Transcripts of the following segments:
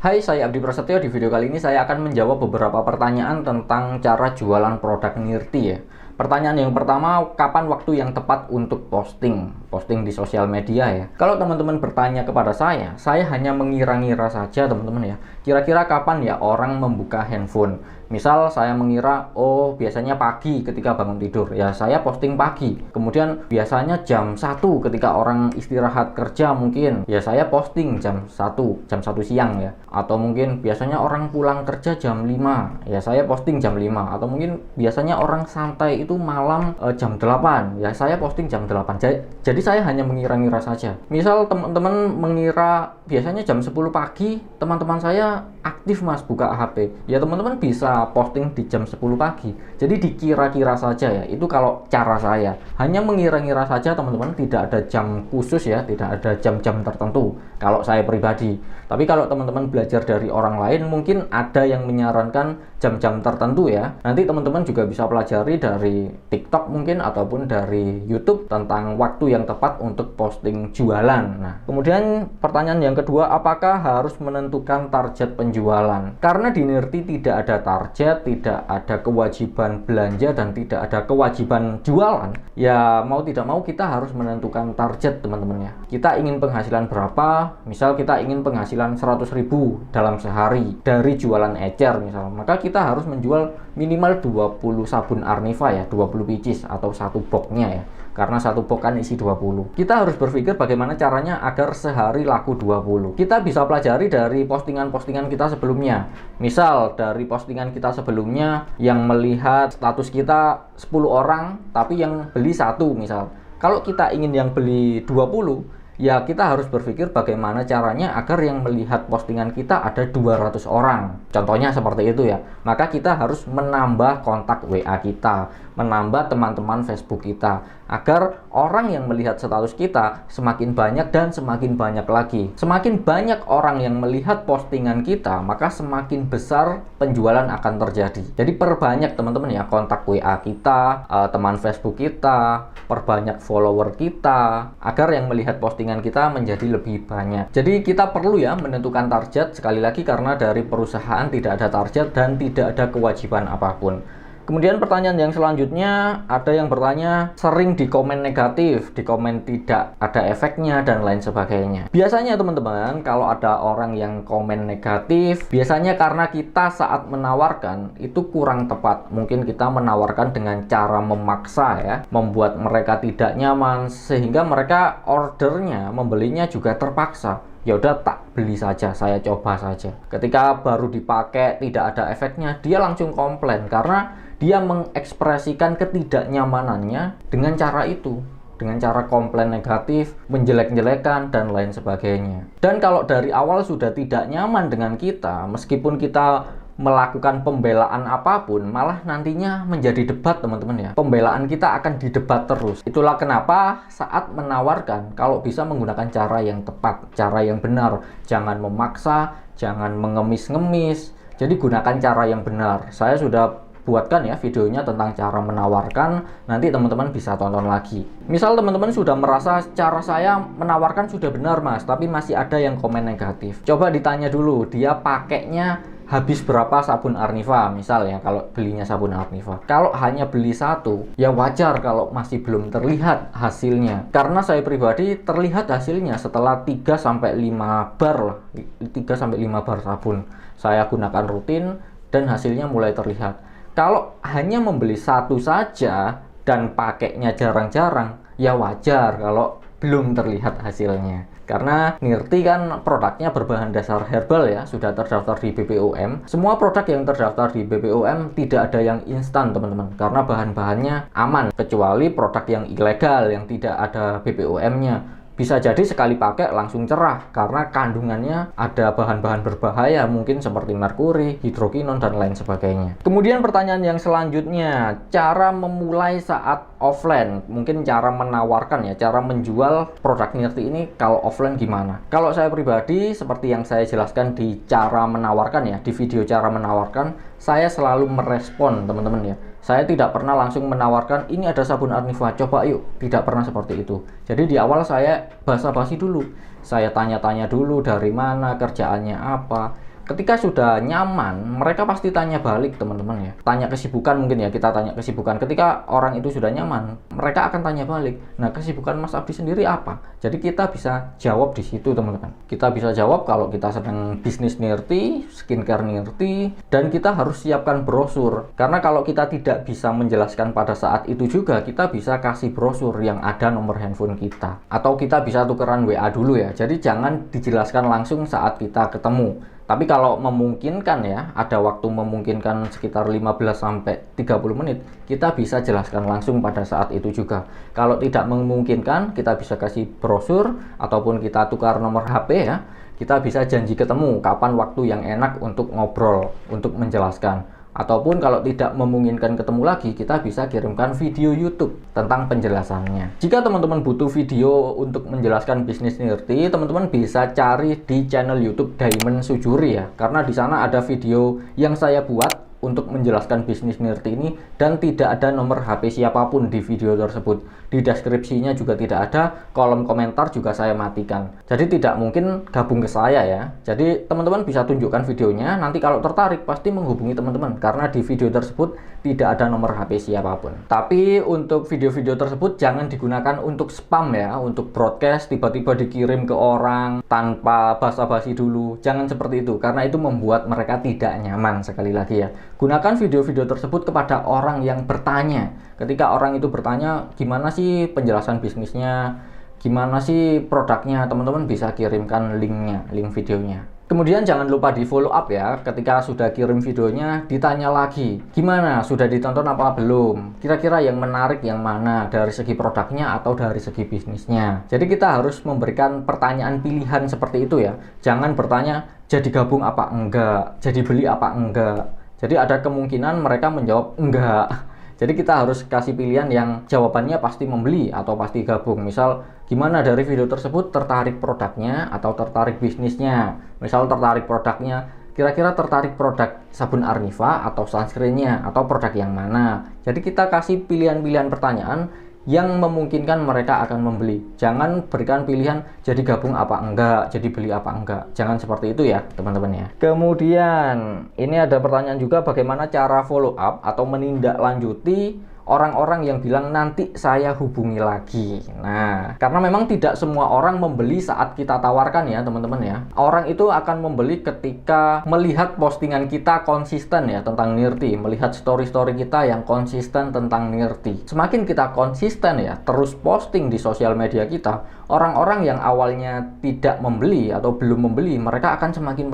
Hai, saya Abdi Prasetyo. Di video kali ini saya akan menjawab beberapa pertanyaan tentang cara jualan produk Nirti ya. Pertanyaan yang pertama, kapan waktu yang tepat untuk posting di sosial media ya? Kalau teman-teman bertanya kepada saya hanya mengira-ngira saja teman-teman ya. Kira-kira kapan ya orang membuka handphone? Misal saya mengira, oh biasanya pagi ketika bangun tidur, ya saya posting pagi. Kemudian biasanya jam 1 ketika orang istirahat kerja mungkin, ya saya posting jam 1 siang ya. Atau mungkin biasanya orang pulang kerja jam 5, ya saya posting jam 5. Atau mungkin biasanya orang santai itu malam jam 8, ya saya posting jam 8. Jadi saya hanya mengira-ngira saja. Misal teman-teman mengira biasanya jam 10 pagi, teman-teman saya aktif mas buka HP, ya teman-teman bisa posting di jam 10 pagi. Jadi dikira-kira saja ya. Itu kalau cara saya hanya mengira-ngira saja teman-teman, tidak ada jam khusus ya, tidak ada jam-jam tertentu kalau saya pribadi. Tapi kalau teman-teman belajar dari orang lain mungkin ada yang menyarankan jam-jam tertentu ya. Nanti teman-teman juga bisa pelajari dari TikTok mungkin ataupun dari YouTube tentang waktu yang tepat untuk posting jualan. Nah, kemudian pertanyaan yang kedua, apakah harus menentukan target penjualan? Karena di Nirti tidak ada target, tidak ada kewajiban belanja, dan tidak ada kewajiban jualan. Ya mau tidak mau kita harus menentukan target teman-teman ya. Kita ingin penghasilan berapa? Misal kita ingin penghasilan 100.000 dalam sehari dari jualan ecer misal, maka kita harus menjual minimal 20 sabun Arniva ya, 20 pieces atau satu boxnya ya. Karena satu box kan isi 20. Kita harus berpikir bagaimana caranya agar sehari laku 20. Kita bisa pelajari dari postingan-postingan kita sebelumnya. Misal dari postingan kita sebelumnya yang melihat status kita 10 orang, tapi yang beli 1 misal. Kalau kita ingin yang beli 20, ya kita harus berpikir bagaimana caranya agar yang melihat postingan kita ada 200 orang. Contohnya seperti itu ya. Maka kita harus menambah kontak WA kita, menambah teman-teman Facebook kita, agar orang yang melihat status kita semakin banyak dan semakin banyak lagi. Semakin banyak orang yang melihat postingan kita, maka semakin besar penjualan akan terjadi. Jadi perbanyak teman-teman ya kontak WA kita, teman Facebook kita, perbanyak follower kita, agar yang melihat postingan kita menjadi lebih banyak. Jadi kita perlu ya menentukan target, sekali lagi karena dari perusahaan tidak ada target dan tidak ada kewajiban apapun. Kemudian pertanyaan yang selanjutnya, ada yang bertanya sering di komen negatif, di komen tidak ada efeknya dan lain sebagainya. Biasanya teman-teman kalau ada orang yang komen negatif, biasanya karena kita saat menawarkan itu kurang tepat. Mungkin kita menawarkan dengan cara memaksa ya, membuat mereka tidak nyaman sehingga mereka ordernya, membelinya juga terpaksa. Ya udah tak beli saja, saya coba saja. Ketika baru dipakai tidak ada efeknya, dia langsung komplain karena dia mengekspresikan ketidaknyamanannya dengan cara itu, dengan cara komplain negatif, menjelek-jelekan dan lain sebagainya. Dan kalau dari awal sudah tidak nyaman dengan kita, meskipun kita melakukan pembelaan apapun, malah nantinya menjadi debat teman-teman ya. Pembelaan kita akan didebat terus. Itulah kenapa saat menawarkan, kalau bisa menggunakan cara yang tepat, cara yang benar. Jangan memaksa, jangan mengemis-ngemis. Jadi gunakan cara yang benar. Saya sudah buatkan ya videonya tentang cara menawarkan, nanti teman-teman bisa tonton lagi. Misal teman-teman sudah merasa cara saya menawarkan sudah benar mas, tapi masih ada yang komen negatif. Coba ditanya dulu, dia pakainya habis berapa sabun Arniva misal ya, kalau belinya sabun Arniva. Kalau hanya beli 1, ya wajar kalau masih belum terlihat hasilnya. Karena saya pribadi terlihat hasilnya setelah 3-5 bar lah, 3-5 bar sabun saya gunakan rutin dan hasilnya mulai terlihat. Kalau hanya membeli 1 saja dan pakainya jarang-jarang, ya wajar kalau belum terlihat hasilnya. Karena Nirti kan produknya berbahan dasar herbal ya, sudah terdaftar di BPOM. Semua produk yang terdaftar di BPOM tidak ada yang instan teman-teman, karena bahan-bahannya aman, kecuali produk yang ilegal yang tidak ada BPOM-nya. Bisa jadi sekali pakai langsung cerah karena kandungannya ada bahan-bahan berbahaya, mungkin seperti merkuri, hidrokinon, dan lain sebagainya. Kemudian pertanyaan yang selanjutnya, cara memulai saat offline, mungkin cara menawarkan ya, cara menjual produk Nirti ini kalau offline gimana? Kalau saya pribadi, seperti yang saya jelaskan di cara menawarkan ya, di video cara menawarkan, saya selalu merespon teman-teman ya. Saya tidak pernah langsung menawarkan ini ada sabun Arniva, coba yuk. Tidak pernah seperti itu. Jadi di awal saya basa-basi dulu. Saya tanya-tanya dulu dari mana, kerjaannya apa. Ketika sudah nyaman, mereka pasti tanya balik, teman-teman ya. Tanya kesibukan mungkin ya, kita tanya kesibukan. Ketika orang itu sudah nyaman, mereka akan tanya balik. Nah, kesibukan Mas Abdi sendiri apa? Jadi kita bisa jawab di situ, teman-teman. Kita bisa jawab kalau kita sedang bisnis nirti, skincare nirti, dan kita harus siapkan brosur. Karena kalau kita tidak bisa menjelaskan pada saat itu juga, kita bisa kasih brosur yang ada nomor handphone kita. Atau kita bisa tukeran WA dulu ya. Jadi jangan dijelaskan langsung saat kita ketemu. Tapi kalau memungkinkan ya, ada waktu memungkinkan sekitar 15-30 menit, kita bisa jelaskan langsung pada saat itu juga. Kalau tidak memungkinkan, kita bisa kasih brosur ataupun kita tukar nomor HP ya. Kita bisa janji ketemu kapan waktu yang enak untuk ngobrol, untuk menjelaskan. Ataupun kalau tidak memungkinkan ketemu lagi, kita bisa kirimkan video YouTube tentang penjelasannya. Jika teman-teman butuh video untuk menjelaskan bisnis nirti, teman-teman bisa cari di channel YouTube Diamond Sujuri ya. Karena di sana ada video yang saya buat untuk menjelaskan bisnis nirti ini dan tidak ada nomor HP siapapun di video tersebut. Di deskripsinya juga tidak ada, kolom komentar juga saya matikan. Jadi tidak mungkin gabung ke saya ya. Jadi teman-teman bisa tunjukkan videonya, nanti kalau tertarik pasti menghubungi teman-teman karena di video tersebut tidak ada nomor HP siapapun. Tapi untuk video-video tersebut jangan digunakan untuk spam ya, untuk broadcast tiba-tiba dikirim ke orang tanpa basa-basi dulu. Jangan seperti itu karena itu membuat mereka tidak nyaman. Sekali lagi ya, gunakan video-video tersebut kepada orang yang bertanya. Ketika orang itu bertanya, gimana sih penjelasan bisnisnya, gimana sih produknya, teman-teman bisa kirimkan linknya, link videonya. Kemudian jangan lupa di follow up ya, ketika sudah kirim videonya, ditanya lagi, gimana, sudah ditonton apa belum? Kira-kira yang menarik yang mana, dari segi produknya atau dari segi bisnisnya. Jadi kita harus memberikan pertanyaan pilihan seperti itu ya. Jangan bertanya, jadi gabung apa enggak, jadi beli apa enggak. Jadi ada kemungkinan mereka menjawab enggak. Jadi kita harus kasih pilihan yang jawabannya pasti membeli atau pasti gabung. Misal gimana dari video tersebut tertarik produknya atau tertarik bisnisnya. Misal tertarik produknya, kira-kira tertarik produk sabun Arniva atau sunscreennya atau produk yang mana. Jadi kita kasih pilihan-pilihan pertanyaan yang memungkinkan mereka akan membeli. Jangan berikan pilihan jadi gabung apa enggak, jadi beli apa enggak. Jangan seperti itu ya teman-teman ya. Kemudian ini ada pertanyaan juga, bagaimana cara follow up atau menindaklanjuti orang-orang yang bilang nanti saya hubungi lagi. Nah, karena memang tidak semua orang membeli saat kita tawarkan ya teman-teman ya. Orang itu akan membeli ketika melihat postingan kita konsisten ya tentang nirti, melihat story-story kita yang konsisten tentang nirti. Semakin kita konsisten ya terus posting di sosial media kita, orang-orang yang awalnya tidak membeli atau belum membeli, mereka akan semakin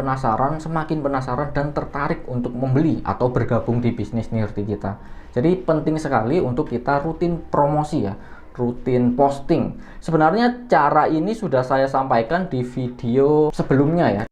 penasaran dan tertarik untuk membeli atau bergabung di bisnis nirti kita. Jadi penting sekali untuk kita rutin promosi ya, rutin posting. Sebenarnya cara ini sudah saya sampaikan di video sebelumnya ya.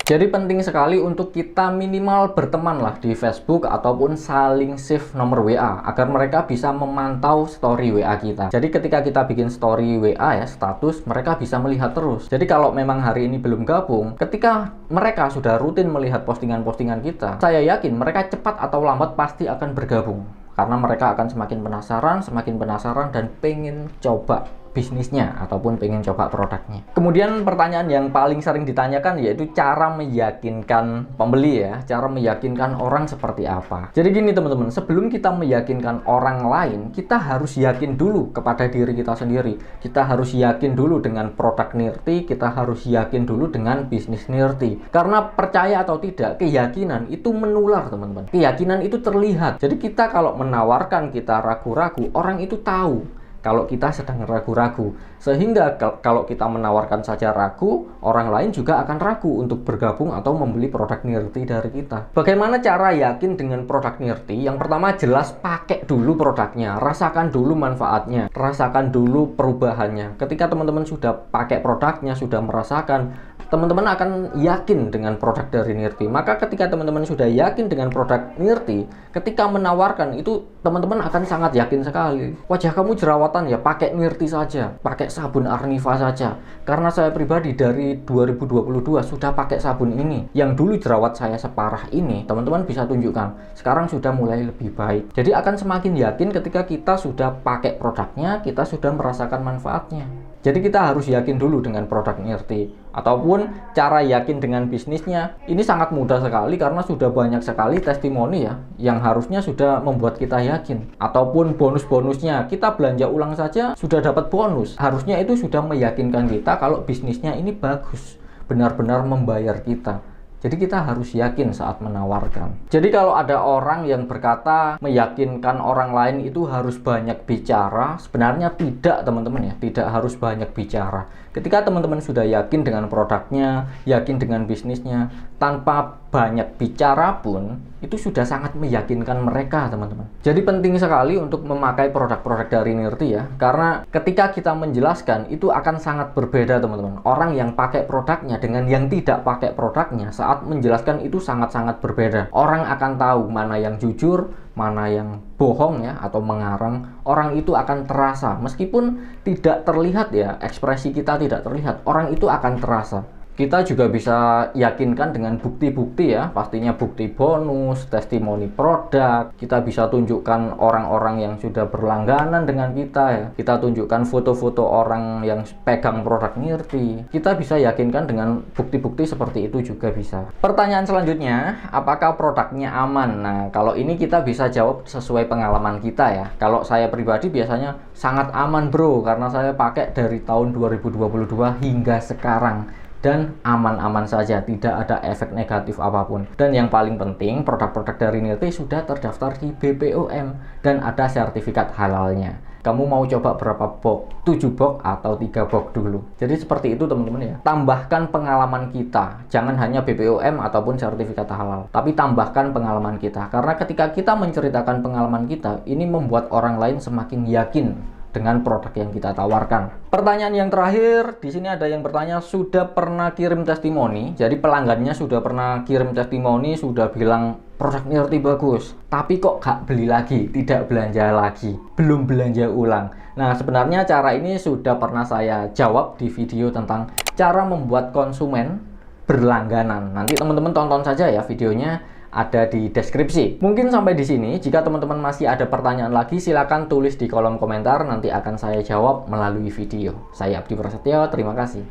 Jadi penting sekali untuk kita minimal berteman lah di Facebook ataupun saling save nomor WA agar mereka bisa memantau story WA kita. Jadi ketika kita bikin story WA ya, status, mereka bisa melihat terus. Jadi kalau memang hari ini belum gabung, ketika mereka sudah rutin melihat postingan-postingan kita, saya yakin mereka cepat atau lambat pasti akan bergabung. Karena mereka akan semakin penasaran dan pengen coba bisnisnya ataupun pengen coba produknya. Kemudian pertanyaan yang paling sering ditanyakan yaitu cara meyakinkan pembeli ya, cara meyakinkan orang seperti apa. Jadi gini teman-teman, sebelum kita meyakinkan orang lain, kita harus yakin dulu kepada diri kita sendiri. Kita harus yakin dulu dengan produk nirti, kita harus yakin dulu dengan bisnis nirti. Karena percaya atau tidak, keyakinan itu menular teman-teman. Keyakinan itu terlihat. Jadi kita kalau menawarkan kita ragu-ragu, orang itu tahu kalau kita sedang ragu-ragu. Sehingga kalau kita menawarkan saja ragu, orang lain juga akan ragu untuk bergabung atau membeli produk nirti dari kita. Bagaimana cara yakin dengan produk nirti? Yang pertama jelas pakai dulu produknya, rasakan dulu manfaatnya, rasakan dulu perubahannya. Ketika teman-teman sudah pakai produknya, sudah merasakan, teman-teman akan yakin dengan produk dari nirti. Maka ketika teman-teman sudah yakin dengan produk nirti, ketika menawarkan itu teman-teman akan sangat yakin sekali. Wajah kamu jerawatan ya, pakai nirti saja, pakai sabun Arniva saja. Karena saya pribadi dari 2022 sudah pakai sabun ini. Yang dulu jerawat saya separah ini, teman-teman bisa tunjukkan. Sekarang sudah mulai lebih baik. Jadi akan semakin yakin ketika kita sudah pakai produknya, kita sudah merasakan manfaatnya. Jadi kita harus yakin dulu dengan produk Nirti. Ataupun cara yakin dengan bisnisnya, ini sangat mudah sekali karena sudah banyak sekali testimoni ya, yang harusnya sudah membuat kita yakin. Ataupun bonus-bonusnya, kita belanja ulang saja sudah dapat bonus. Harusnya itu sudah meyakinkan kita kalau bisnisnya ini bagus, benar-benar membayar kita. Jadi kita harus yakin saat menawarkan. Jadi kalau ada orang yang berkata meyakinkan orang lain itu harus banyak bicara, sebenarnya tidak teman-teman ya, tidak harus banyak bicara. Ketika teman-teman sudah yakin dengan produknya, yakin dengan bisnisnya, tanpa banyak bicara pun, itu sudah sangat meyakinkan mereka teman-teman. Jadi penting sekali untuk memakai produk-produk dari Nirti ya, karena ketika kita menjelaskan itu akan sangat berbeda teman-teman. Orang yang pakai produknya dengan yang tidak pakai produknya saat menjelaskan itu sangat-sangat berbeda. Orang akan tahu mana yang jujur, mana yang bohong ya, atau mengarang. Orang itu akan terasa, meskipun tidak terlihat ya, ekspresi kita tidak terlihat, orang itu akan terasa. Kita juga bisa yakinkan dengan bukti-bukti ya, pastinya bukti bonus, testimoni produk. Kita bisa tunjukkan orang-orang yang sudah berlangganan dengan kita ya. Kita tunjukkan foto-foto orang yang pegang produk Nirti. Kita bisa yakinkan dengan bukti-bukti seperti itu juga bisa. Pertanyaan selanjutnya, apakah produknya aman? Nah, kalau ini kita bisa jawab sesuai pengalaman kita ya. Kalau saya pribadi biasanya sangat aman bro, karena saya pakai dari tahun 2022 hingga sekarang. Dan aman-aman saja, tidak ada efek negatif apapun. Dan yang paling penting, produk-produk dari Nirti sudah terdaftar di BPOM dan ada sertifikat halalnya. Kamu mau coba berapa box? 7 box atau 3 box dulu. Jadi seperti itu teman-teman ya. Tambahkan pengalaman kita. Jangan hanya BPOM ataupun sertifikat halal, tapi tambahkan pengalaman kita. Karena ketika kita menceritakan pengalaman kita, ini membuat orang lain semakin yakin dengan produk yang kita tawarkan. Pertanyaan yang terakhir, di sini ada yang bertanya, sudah pernah kirim testimoni. Jadi pelanggannya sudah pernah kirim testimoni, sudah bilang produk Nirti bagus, tapi kok gak beli lagi, tidak belanja lagi, belum belanja ulang. Nah, sebenarnya cara ini sudah pernah saya jawab di video tentang cara membuat konsumen berlangganan. Nanti teman-teman tonton saja ya videonya, ada di deskripsi. Mungkin sampai di sini. Jika teman-teman masih ada pertanyaan lagi, silakan tulis di kolom komentar. Nanti akan saya jawab melalui video. Saya Abdi Prasetyo, terima kasih.